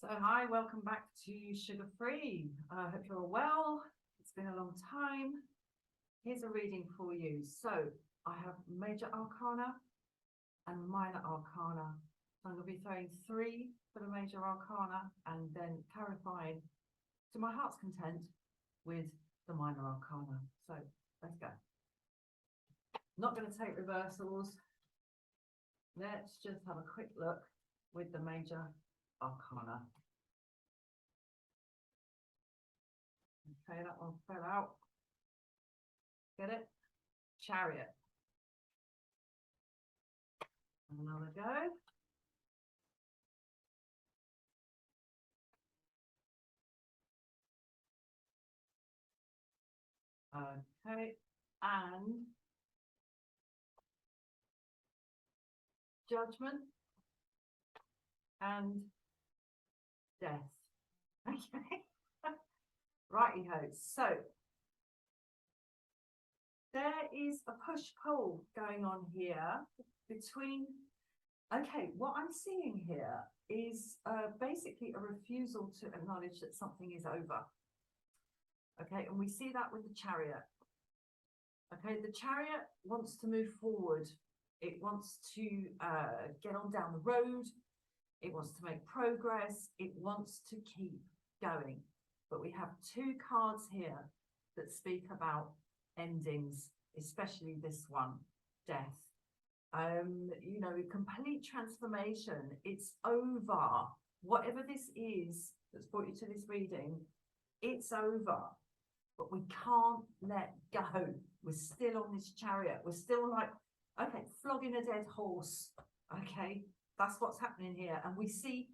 So hi, welcome back to Sugar Free. I hope you're all well. It's been a long time. Here's a reading for you. So I have major arcana and minor arcana. So I'm going to be throwing 3 for the major arcana and then clarifying to my heart's content with the minor arcana. So let's go. Not going to take reversals. Let's just have a quick look with the major arcana. Okay, that one fell out. Get it? Chariot. Another go. Okay, and Judgment and Death. Okay. Righty-ho. So there is a push-pull going on here between, okay, what I'm seeing here is basically a refusal to acknowledge that something is over. Okay, and we see that with the Chariot. Okay, the Chariot wants to move forward. It wants to get on down the road. It wants to make progress. It wants to keep going. But we have 2 cards here that speak about endings, especially this one, death. You know, complete transformation. It's over. Whatever this is that's brought you to this reading, it's over. But we can't let go. We're still on this Chariot. We're still like, okay, flogging a dead horse. Okay, that's what's happening here. And we see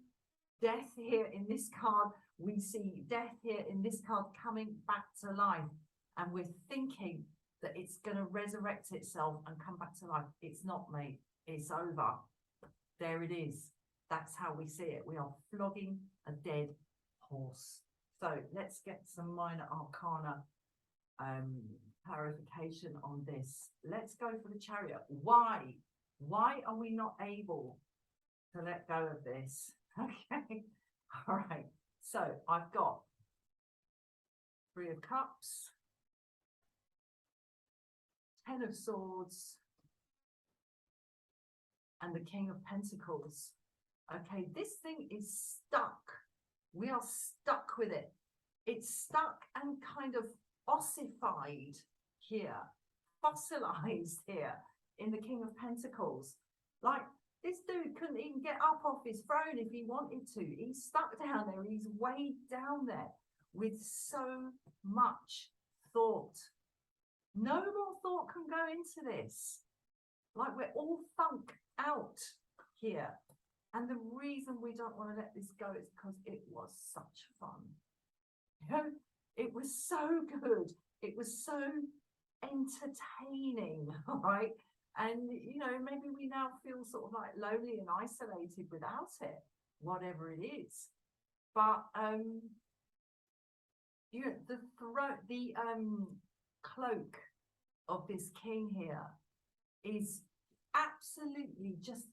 death here in this card. We see death here in this card coming back to life. And we're thinking that it's going to resurrect itself and come back to life. It's not, mate. It's over. There it is. That's how we see it. We are flogging a dead horse. So let's get some minor arcana clarification on this. Let's go for the Chariot. Why? Why are we not able to let go of this? Okay. All right. So I've got 3 of Cups, 10 of Swords, and the King of Pentacles. Okay, this thing is stuck. We are stuck with it. It's stuck and kind of ossified here, fossilized here in the King of Pentacles. Like, this dude couldn't even get up off his throne if he wanted to. He's stuck down there. He's weighed down there with so much thought. No more thought can go into this. Like, we're all thunk out here. And the reason we don't want to let this go is because it was such fun. You know, it was so good. It was so entertaining, right? And, you know, maybe we now feel sort of like lonely and isolated without it, whatever it is. But, you know, the cloak of this king here is absolutely just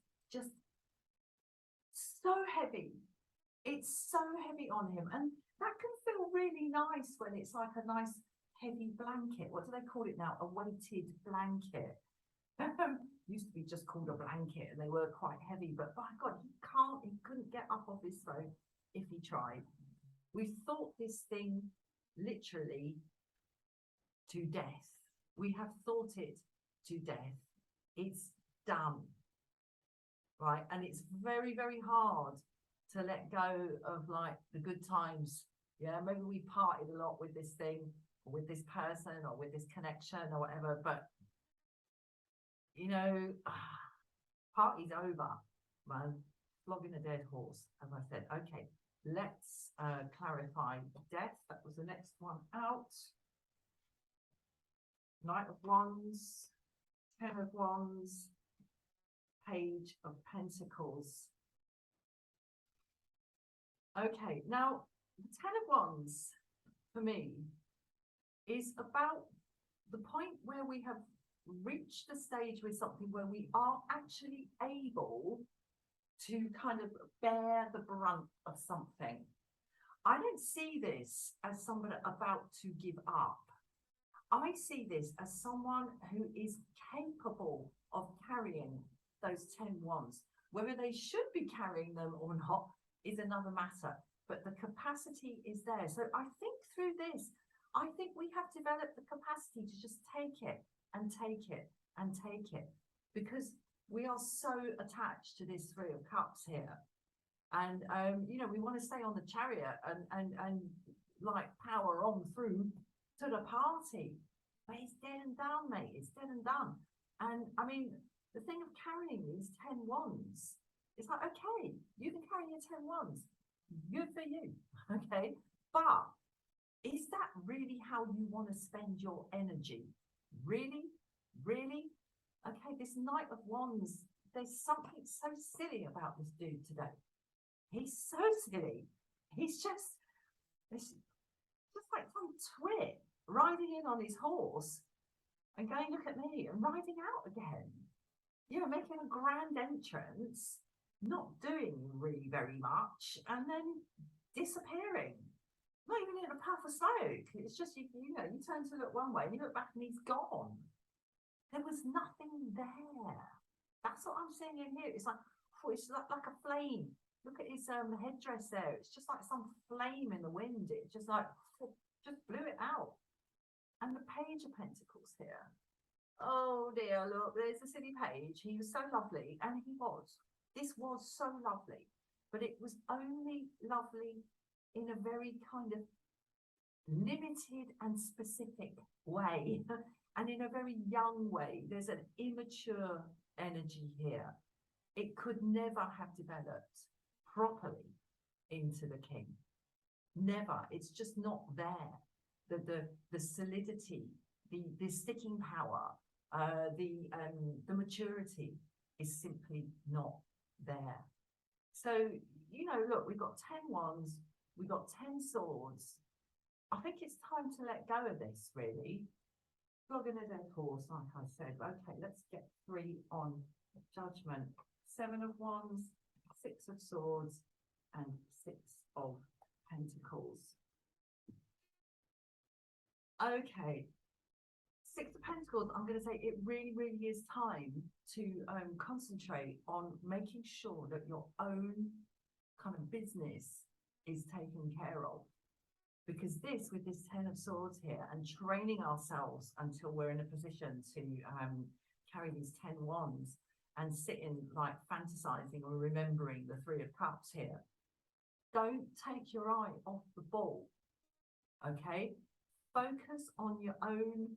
so heavy. It's so heavy on him, and that can feel really nice when it's like a nice heavy blanket. What do they call it now? A weighted blanket. Used to be just called a blanket, and they were quite heavy, but by God, he couldn't get up off his throne if he tried. We've thought this thing literally to death. We have thought it to death. It's done. Right, and it's very, very hard to let go of like the good times. Yeah, maybe we partied a lot with this thing, or with this person, or with this connection, or whatever. But you know, party's over, man. Flogging a dead horse, as I said. Okay, let's clarify death. That was the next one out. Knight of Wands, 10 of Wands, Page of Pentacles. Okay, now the 10 of Wands for me is about the point where we have reached a stage with something where we are actually able to kind of bear the brunt of something. I don't see this as somebody about to give up. I see this as someone who is capable of carrying those 10 wands. Whether they should be carrying them or not is another matter, but the capacity is there. So I think through this, I think we have developed the capacity to just take it and take it and take it, because we are so attached to this Three of Cups here. And, you know, we want to stay on the chariot and like power on through to the party. But it's dead and done, mate. It's dead and done. And I mean, the thing of carrying these 10 wands, it's like, okay, you can carry your 10 wands. Good for you. Okay. But is that really how you want to spend your energy? Really? Really? Okay, this Knight of Wands, there's something so silly about this dude today. He's so silly. He's just like some twit riding in on his horse and going, look at me, and riding out again. You know, making a grand entrance, not doing really very much, and then disappearing. Not even in a puff of smoke. It's just, you know, you turn to look one way and you look back and he's gone. There was nothing there. That's what I'm seeing in here. It's like, oh, it's like a flame. Look at his headdress there. It's just like some flame in the wind. It just like, just blew it out. And the Page of Pentacles here. Oh dear, look, there's the silly Page. He was so lovely, and he was. This was so lovely, but it was only lovely in a very kind of limited and specific way, and in a very young way. There's an immature energy here. It could never have developed properly into the King. Never. It's just not there. The solidity, the sticking power, the maturity is simply not there. So, you know, look, we've got 10 wands, we've got 10 swords. I think it's time to let go of this, really. Flogging a dead horse, like I said. Okay, let's get 3 on Judgment. 7 of Wands, 6 of Swords, and 6 of Pentacles. Okay, 6 of Pentacles, I'm going to say it really, really is time to concentrate on making sure that your own kind of business is taken care of. Because this, with this 10 of Swords here, and training ourselves until we're in a position to carry these 10 wands and sitting like fantasizing or remembering the 3 of Cups here, don't take your eye off the ball, okay? Focus on your own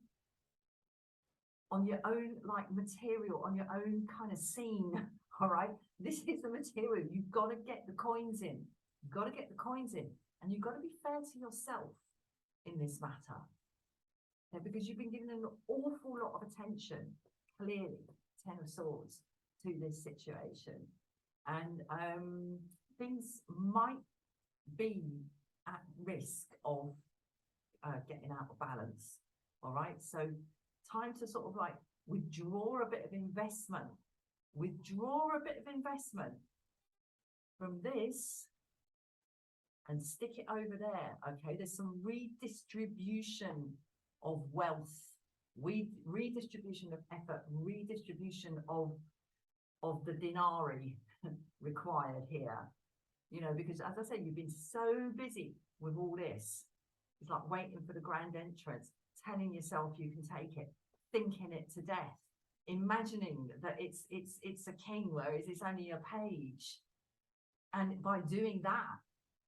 like material, on your own kind of scene, all right? This is the material. You've got to get the coins in. You've got to get the coins in. And you've got to be fair to yourself in this matter. Yeah, because you've been given an awful lot of attention, clearly, 10 of Swords, to this situation. And things might be at risk of getting out of balance. All right, so time to sort of like withdraw a bit of investment. Withdraw a bit of investment from this and stick it over there. Okay, there's some redistribution of wealth, redistribution of effort, redistribution of the dinari required here. You know, because as I say, you've been so busy with all this. It's like waiting for the grand entrance, telling yourself you can take it, thinking it to death, imagining that it's a king, whereas it's only a page. And by doing that,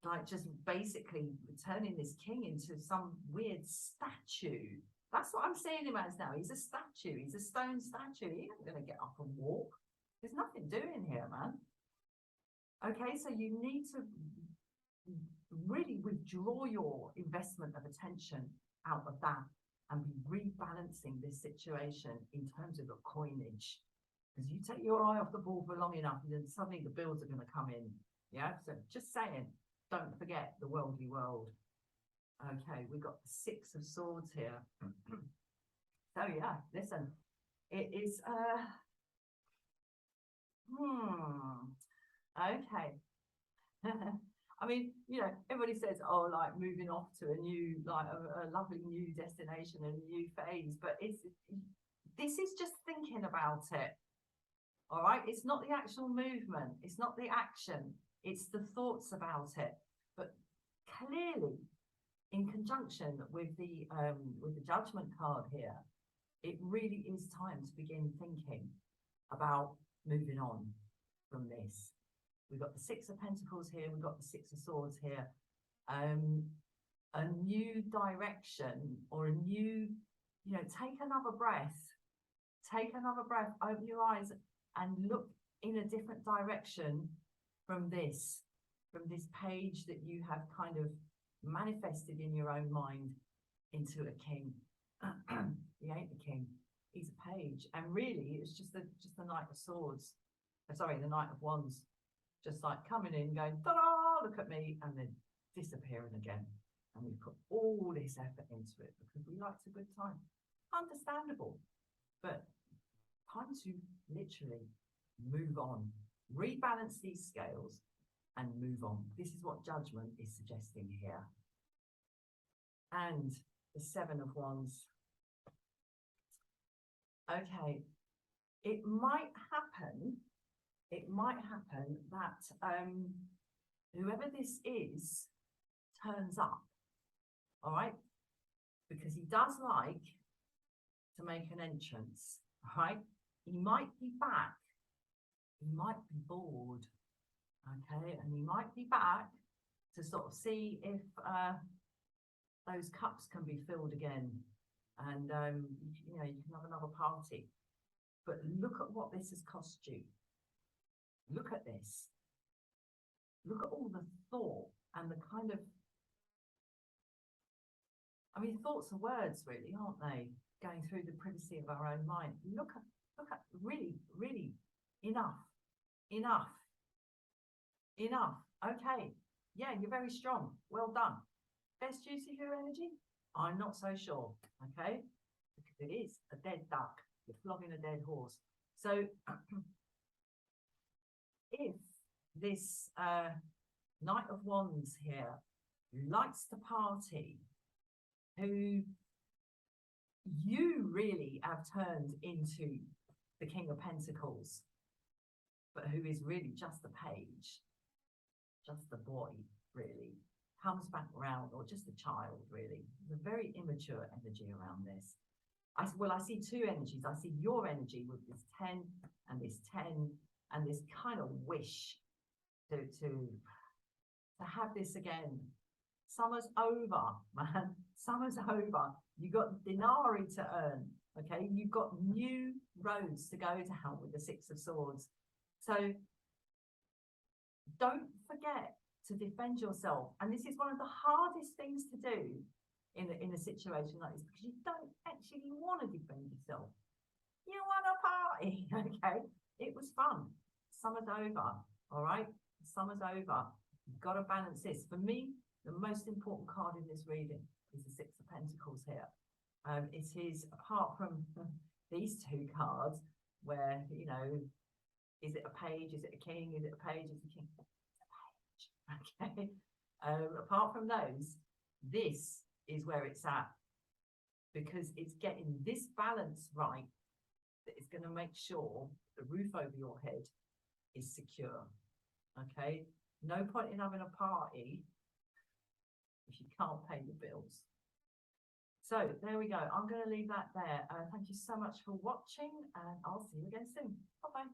like just basically turning this king into some weird statue. That's what I'm seeing him as now. He's a statue. He's a stone statue. He ain't going to get up and walk. There's nothing doing here, man. Okay, so you need to really withdraw your investment of attention out of that and be rebalancing this situation in terms of the coinage. Because you take your eye off the ball for long enough, and then suddenly the bills are going to come in. Yeah, so just saying. Don't forget the worldly world. Okay, we've got the 6 of Swords here. So yeah, listen, it is Okay. I mean, you know, everybody says, oh, like moving off to a new, like a lovely new destination and a new phase, but this is just thinking about it. All right. It's not the actual movement. It's not the action. It's the thoughts about it. But clearly, in conjunction with the judgment card here, it really is time to begin thinking about moving on from this. We've got the Six of Pentacles here. We've got the Six of Swords here. A new direction or a new, you know, take another breath. Take another breath. Open your eyes and look in a different direction from this page that you have kind of manifested in your own mind into a king. He ain't the king. He's a page. And really, it's just the Knight of Swords. Sorry, the Knight of Wands. Just like coming in, going, ta-da, look at me, and then disappearing again. And we put all this effort into it because we liked a good time. Understandable. But time to literally move on, rebalance these scales and move on. This is what judgment is suggesting here. And the Seven of Wands. Okay, it might happen that whoever this is turns up, all right? Because he does like to make an entrance, all right? He might be back. He might be bored, okay? And he might be back to sort of see if those cups can be filled again. And, you know, you can have another party. But look at what this has cost you. Look at this. Look at all the thought and the kind of, I mean, thoughts are words, really, aren't they? Going through the privacy of our own mind. Look at really, really, enough. Okay. Yeah, you're very strong. Well done. Best use of your energy? I'm not so sure. Okay. Because it is a dead duck. You're flogging a dead horse. So if this Knight of Wands here likes to party, who you really have turned into the King of Pentacles, but who is really just a page, just a boy, really, comes back around, or just a child, really. There's a very immature energy around this. I see two energies. I see your energy with this 10 and this 10 and this kind of wish to have this again. Summer's over, man. Summer's over. You've got denarii to earn, okay? You've got new roads to go to help with the Six of Swords. So don't forget to defend yourself. And this is one of the hardest things to do in a situation like this, because you don't actually want to defend yourself. You want a party, okay? It was fun. Summer's over, all right? Summer's over. You've got to balance this. For me, the most important card in this reading is the Six of Pentacles here. It is, apart from these two cards, where, you know, is it a page? Is it a king? Is it a page? Is it a king? It's a page, okay? Apart from those, this is where it's at, because it's getting this balance right that is going to make sure the roof over your head is secure, okay? No point in having a party if you can't pay your bills. So there we go. I'm going to leave that there. Thank you so much for watching, and I'll see you again soon. Bye-bye.